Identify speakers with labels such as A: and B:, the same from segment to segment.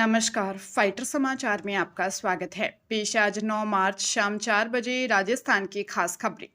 A: नमस्कार, फाइटर समाचार में आपका स्वागत है। पेश आज 9 मार्च शाम 4 बजे राजस्थान की खास खबरें।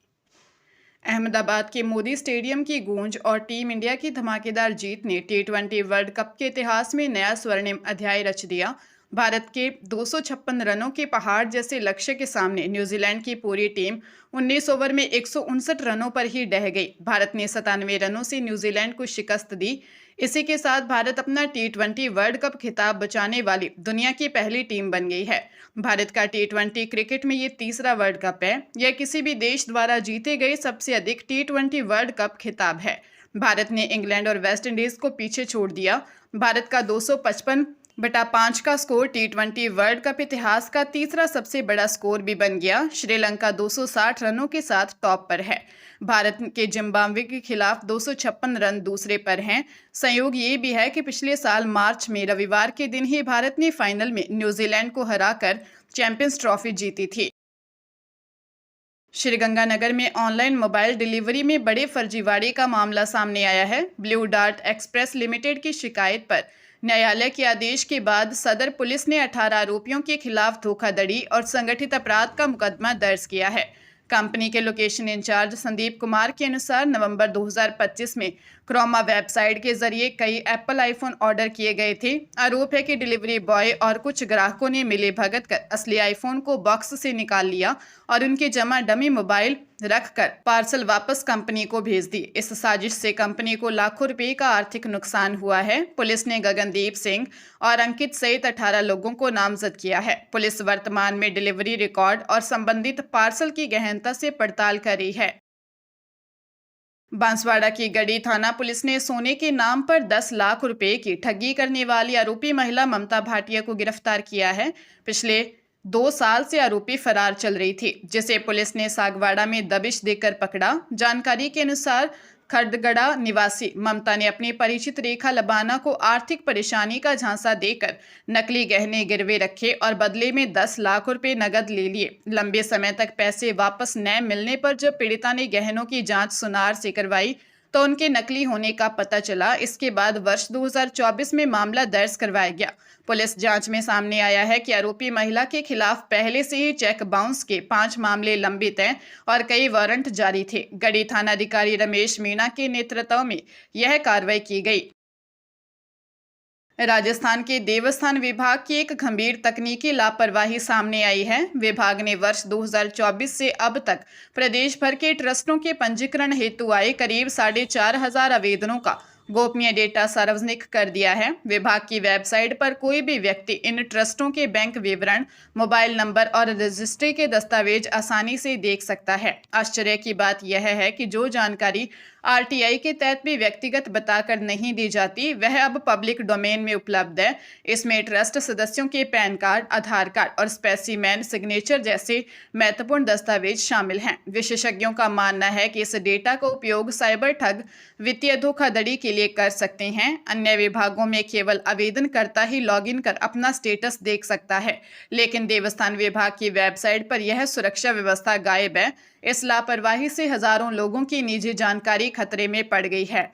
A: अहमदाबाद के मोदी स्टेडियम की गूंज और टीम इंडिया की धमाकेदार जीत ने टी20 वर्ल्ड कप के इतिहास में नया स्वर्णिम अध्याय रच दिया। भारत के 256 रनों के पहाड़ जैसे लक्ष्य के सामने न्यूजीलैंड की पूरी टीम 19 ओवर में 159 रनों पर ही ढह गई। भारत ने 97 रनों से न्यूजीलैंड को शिकस्त दी। इसी के साथ भारत अपना टी20 वर्ल्ड कप खिताब बचाने वाली दुनिया की पहली टीम बन गई है। भारत का टी20 क्रिकेट में ये तीसरा वर्ल्ड कप है। यह किसी भी देश द्वारा जीते गए सबसे अधिक टी20 वर्ल्ड कप खिताब है। भारत ने इंग्लैंड और वेस्ट इंडीज को पीछे छोड़ दिया। भारत का 255/5 का स्कोर टी20 वर्ल्ड कप इतिहास का तीसरा सबसे बड़ा स्कोर भी बन गया। श्रीलंका 260 रनों के साथ टॉप पर है। भारत के जिम्बाब्वे के खिलाफ 256 रन दूसरे पर हैं। संयोग ये भी है कि पिछले साल मार्च में रविवार के दिन ही भारत ने फाइनल में न्यूजीलैंड को हराकर चैंपियंस ट्रॉफी जीती थी। श्रीगंगानगर में ऑनलाइन मोबाइल डिलीवरी में बड़े फर्जीवाड़े का मामला सामने आया है। ब्लू डार्ट एक्सप्रेस लिमिटेड की शिकायत पर न्यायालय के आदेश के बाद सदर पुलिस ने 18 आरोपियों के खिलाफ धोखाधड़ी और संगठित अपराध का मुकदमा दर्ज किया है। कंपनी के लोकेशन इंचार्ज संदीप कुमार के अनुसार नवंबर 2025 में क्रोमा वेबसाइट के जरिए कई एप्पल आईफोन ऑर्डर किए गए थे। आरोप है कि डिलीवरी बॉय और कुछ ग्राहकों ने मिलीभगत कर असली आईफोन को बॉक्स से निकाल लिया और उनके जमा डमी मोबाइल रखकर पार्सल वापस कंपनी को भेज दी। इस साजिश से कंपनी को लाखों रुपए का आर्थिक नुकसान हुआ है। पुलिस ने गगनदीप सिंह और अंकित सहित 18 लोगों को नामजद किया है। पुलिस वर्तमान में डिलीवरी रिकॉर्ड और संबंधित पार्सल की गहनता से पड़ताल कर रही है। बांसवाड़ा की गढ़ी थाना पुलिस ने सोने के नाम पर 10 लाख रुपए की ठगी करने वाली आरोपी महिला ममता भाटिया को गिरफ्तार किया है। पिछले 2 साल से आरोपी फरार चल रही थी, जिसे पुलिस ने सागवाड़ा में दबिश देकर पकड़ा। जानकारी के अनुसार खड़गड़ा निवासी ममता ने अपनी परिचित रेखा लबाना को आर्थिक परेशानी का झांसा देकर नकली गहने गिरवे रखे और बदले में 10 लाख रुपए नगद ले लिए। लंबे समय तक पैसे वापस न मिलने पर जब पीड़िता ने गहनों की जांच सुनार से करवाई तो उनके नकली होने का पता चला। इसके बाद वर्ष 2024 में मामला दर्ज करवाया गया। पुलिस जांच में सामने आया है कि आरोपी महिला के खिलाफ पहले से ही चेक बाउंस के 5 मामले लंबित हैं और कई वारंट जारी थे। गढ़ी थानाधिकारी रमेश मीणा के नेतृत्व में यह कार्रवाई की गई। राजस्थान के देवस्थान विभाग की एक गंभीर तकनीकी लापरवाही सामने आई है। विभाग ने वर्ष 2024 से अब तक प्रदेश भर के ट्रस्टों के पंजीकरण हेतु आए करीब 4,500 आवेदनों का गोपनीय डेटा सार्वजनिक कर दिया है। विभाग की वेबसाइट पर कोई भी व्यक्ति इन ट्रस्टों के बैंक विवरण, मोबाइल नंबर और रजिस्ट्री के दस्तावेज आसानी से देख सकता है। आश्चर्य की बात यह है कि जो जानकारी आरटीआई के तहत भी व्यक्तिगत बताकर नहीं दी जाती, वह अब पब्लिक डोमेन में उपलब्ध है। इसमें ट्रस्ट सदस्यों के पैन कार्ड, आधार कार्ड और स्पेसिमेन सिग्नेचर जैसे महत्वपूर्ण दस्तावेज शामिल हैं। विशेषज्ञों का मानना है कि इस डेटा का उपयोग साइबर ठग, वित्तीय धोखाधड़ी के लिए कर सकते हैं। अन्य विभागों में केवल आवेदनकर्ता ही लॉगिन कर अपना स्टेटस देख सकता है, लेकिन देवस्थान विभाग की वेबसाइट पर यह सुरक्षा व्यवस्था गायब है। इस लापरवाही से हजारों लोगों की निजी जानकारी खतरे में पड़ गई है।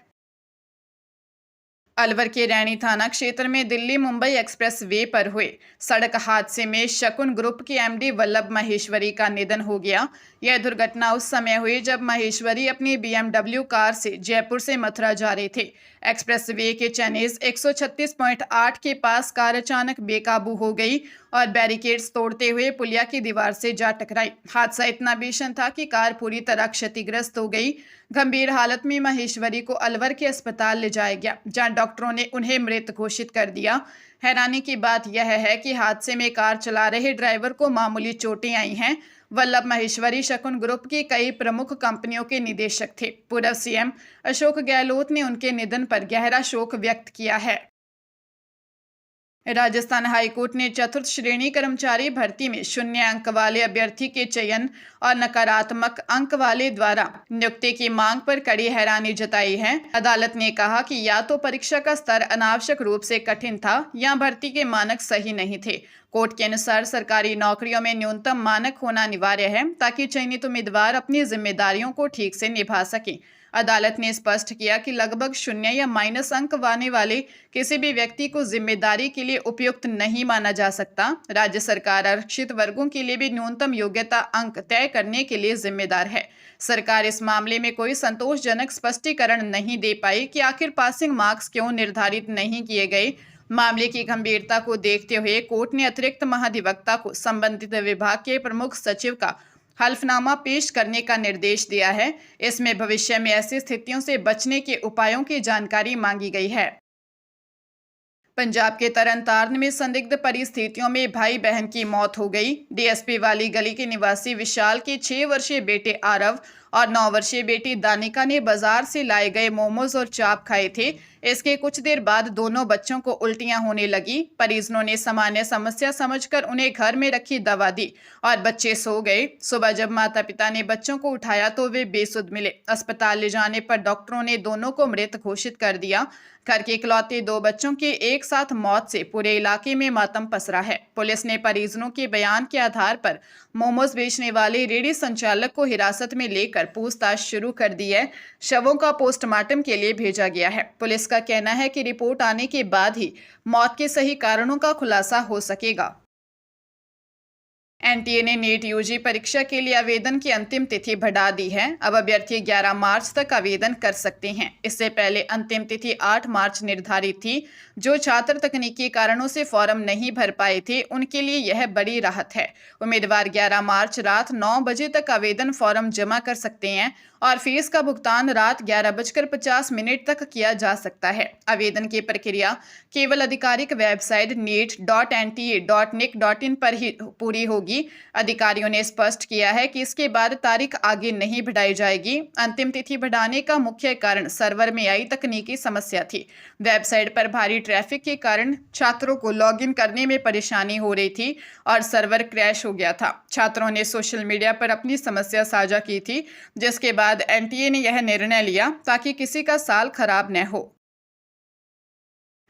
A: अलवर के रैनी थाना क्षेत्र में दिल्ली मुंबई एक्सप्रेस वे पर हुए सड़क हादसे में शकुन ग्रुप के एमडी वल्लभ माहेश्वरी का निधन हो गया। यह दुर्घटना उस समय हुई जब माहेश्वरी अपनी बीएमडब्ल्यू कार से जयपुर से मथुरा जा रहे थे। एक्सप्रेस वे के चैनेज 136.8 के पास कार अचानक बेकाबू हो गई और बैरिकेड्स तोड़ते हुए पुलिया की दीवार से जा टकराई। हादसा इतना भीषण था कि कार पूरी तरह क्षतिग्रस्त हो गई। गंभीर हालत में माहेश्वरी को अलवर के अस्पताल ले जाया गया, जहां डॉक्टरों ने उन्हें मृत घोषित कर दिया। हैरानी की बात यह है कि हादसे में कार चला रहे ड्राइवर को मामूली चोटें आई हैं। वल्लभ माहेश्वरी शकुन ग्रुप की कई प्रमुख कंपनियों के निदेशक थे। पूर्व सीएम अशोक गहलोत ने उनके निधन पर गहरा शोक व्यक्त किया है। राजस्थान हाईकोर्ट ने चतुर्थ श्रेणी कर्मचारी भर्ती में 0 अंक वाले अभ्यर्थी के चयन और नकारात्मक अंक वाले द्वारा नियुक्ति की मांग पर कड़ी हैरानी जताई है। अदालत ने कहा कि या तो परीक्षा का स्तर अनावश्यक रूप से कठिन था या भर्ती के मानक सही नहीं थे। कोर्ट के अनुसार सरकारी नौकरियों में न्यूनतम मानक होना अनिवार्य है ताकि चयनित उम्मीदवार अपनी जिम्मेदारियों को ठीक से निभा सकें। अदालत ने स्पष्ट किया कि लगभग शून्य या माइनस अंक पाने वाले किसी भी व्यक्ति को जिम्मेदारी के लिए उपयुक्त नहीं माना जा सकता। राज्य सरकार आरक्षित वर्गों के लिए भी न्यूनतम योग्यता अंक तय करने के लिए जिम्मेदार है। सरकार इस मामले में कोई संतोषजनक स्पष्टीकरण नहीं दे पाई कि आखिर पासिंग मार्क्स क्यों निर्धारित नहीं किए गए। मामले की गंभीरता को देखते हुए कोर्ट ने अतिरिक्त महाधिवक्ता को संबंधित विभाग के प्रमुख सचिव का हल्फनामा पेश करने का निर्देश दिया है। इसमें भविष्य में ऐसी स्थितियों से बचने के उपायों की जानकारी मांगी गई है। पंजाब के तरनतारन में संदिग्ध परिस्थितियों में भाई बहन की मौत हो गई। डीएसपी वाली गली के निवासी विशाल के 6 वर्षीय बेटे आरव और 9 वर्षीय बेटी दानिका ने बाजार से लाए गए मोमोज और चाप खाए थे। इसके कुछ देर बाद दोनों बच्चों को उल्टियां होने लगी। परिजनों ने सामान्य समस्या समझकर उन्हें घर में रखी दवा दी और बच्चे सो गए। सुबह जब माता पिता ने बच्चों को उठाया तो वे बेसुध मिले। अस्पताल ले जाने पर डॉक्टरों ने दोनों को मृत घोषित कर दिया। घर के इकलौते 2 बच्चों के एक साथ मौत से पूरे इलाके में मातम पसरा है। पुलिस ने परिजनों के बयान के आधार पर मोमोज बेचने वाले रेहड़ी संचालक को हिरासत में लेकर पूछताछ शुरू कर दी है। शवों का पोस्टमार्टम के लिए भेजा गया है। पुलिस का कहना है कि रिपोर्ट आने के बाद ही मौत के सही कारणों का खुलासा हो सकेगा। एनटीए ने नीट यूजी परीक्षा के लिए आवेदन की अंतिम तिथि बढ़ा दी है। अब अभ्यर्थी 11 मार्च तक आवेदन कर सकते हैं। इससे पहले अंतिम तिथि 8 मार्च निर्धारित थी। जो छात्र तकनीकी कारणों से फॉर्म नहीं भर पाए थे उनके लिए यह बड़ी राहत है। उम्मीदवार 11 मार्च रात 9 बजे तक आवेदन फॉर्म जमा कर सकते हैं और फीस का भुगतान रात 11:50 तक किया जा सकता है। आवेदन की प्रक्रिया केवल आधिकारिक वेबसाइट neet.nta.nic.in पर ही पूरी होगी। अधिकारियों ने स्पष्ट किया है कि इसके बाद तारीख आगे नहीं बढ़ाई जाएगी। अंतिम तिथि बढ़ाने का मुख्य कारण सर्वर में आई तकनीकी समस्या थी। वेबसाइट पर भारी ट्रैफिक के कारण छात्रों को लॉगिन करने में परेशानी हो रही थी और सर्वर क्रैश हो गया था। छात्रों ने सोशल मीडिया पर अपनी समस्या साझा की थी, जिसके बाद एनटीए ने यह निर्णय लिया ताकि किसी का साल खराब न हो।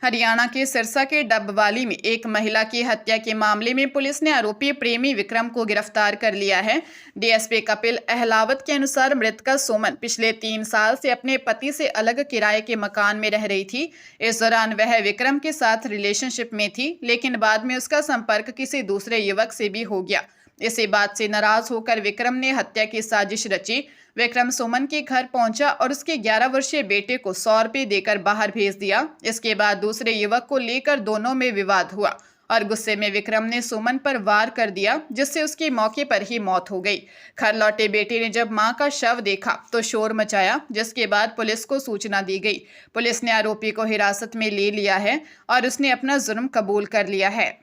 A: हरियाणा के सिरसा के डबवाली में एक महिला की हत्या के मामले में पुलिस ने आरोपी प्रेमी विक्रम को गिरफ्तार कर लिया है। डीएसपी कपिल अहलावत के अनुसार मृतका सुमन पिछले 3 साल से अपने पति से अलग किराए के मकान में रह रही थी। इस दौरान वह विक्रम के साथ रिलेशनशिप में थी, लेकिन बाद में उसका संपर्क किसी दूसरे युवक से भी हो गया। इसी बात से नाराज होकर विक्रम ने हत्या की साजिश रची। विक्रम सुमन के घर पहुंचा और उसके 11 वर्षीय बेटे को 100 रुपये देकर बाहर भेज दिया। इसके बाद दूसरे युवक को लेकर दोनों में विवाद हुआ और गुस्से में विक्रम ने सुमन पर वार कर दिया, जिससे उसकी मौके पर ही मौत हो गई। घर लौटे बेटे ने जब मां का शव देखा तो शोर मचाया, जिसके बाद पुलिस को सूचना दी गई। पुलिस ने आरोपी को हिरासत में ले लिया है और उसने अपना जुर्म कबूल कर लिया है।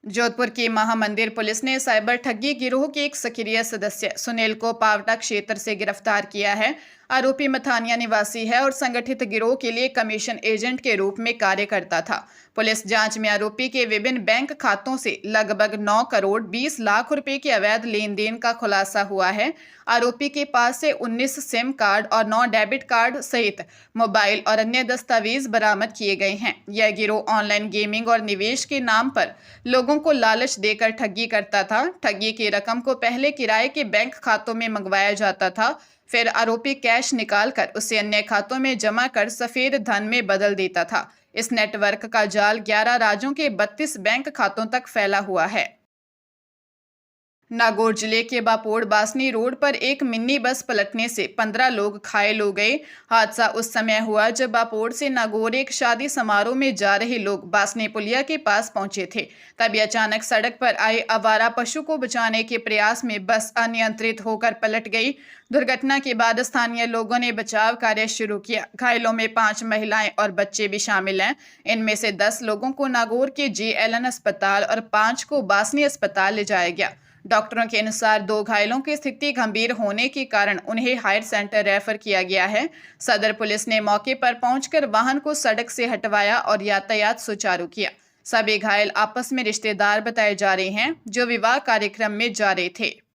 A: जोधपुर की महामंदिर पुलिस ने साइबर ठगी गिरोह के एक सक्रिय सदस्य सुनील को पावटा क्षेत्र से गिरफ्तार किया है। आरोपी मथानिया निवासी है और संगठित गिरोह के लिए कमीशन एजेंट के रूप में कार्य करता था। पुलिस जांच में आरोपी के विभिन्न बैंक खातों से लगभग 9 करोड़ 20 लाख रुपए के अवैध लेन देन का खुलासा हुआ है। आरोपी के पास से 19 सिम कार्ड और 9 डेबिट कार्ड सहित मोबाइल और अन्य दस्तावेज बरामद किए गए हैं। यह गिरोह ऑनलाइन गेमिंग और निवेश के नाम पर लोगों को लालच देकर ठगी करता था। ठगी की रकम को पहले किराए के बैंक खातों में मंगवाया जाता था, फिर आरोपी कैश निकालकर उसे अन्य खातों में जमा कर सफेद धन में बदल देता था। इस नेटवर्क का जाल 11 राज्यों के 32 बैंक खातों तक फैला हुआ है। नागौर जिले के बापोड़ बासनी रोड पर एक मिनी बस पलटने से 15 लोग घायल हो गए। हादसा उस समय हुआ जब बापोड़ से नागौर एक शादी समारोह में जा रहे लोग बासनी पुलिया के पास पहुंचे थे। तभी अचानक सड़क पर आए आवारा पशु को बचाने के प्रयास में बस अनियंत्रित होकर पलट गई। दुर्घटना के बाद स्थानीय लोगों ने बचाव कार्य शुरू किया। घायलों में 5 महिलाएं और बच्चे भी शामिल हैं। इनमें से 10 लोगों को नागौर के JLN अस्पताल और 5 को बासनी अस्पताल ले जाया गया। डॉक्टरों के अनुसार 2 घायलों की स्थिति गंभीर होने के कारण उन्हें हायर सेंटर रेफर किया गया है। सदर पुलिस ने मौके पर पहुंचकर वाहन को सड़क से हटवाया और यातायात सुचारू किया। सभी घायल आपस में रिश्तेदार बताए जा रहे हैं जो विवाह कार्यक्रम में जा रहे थे।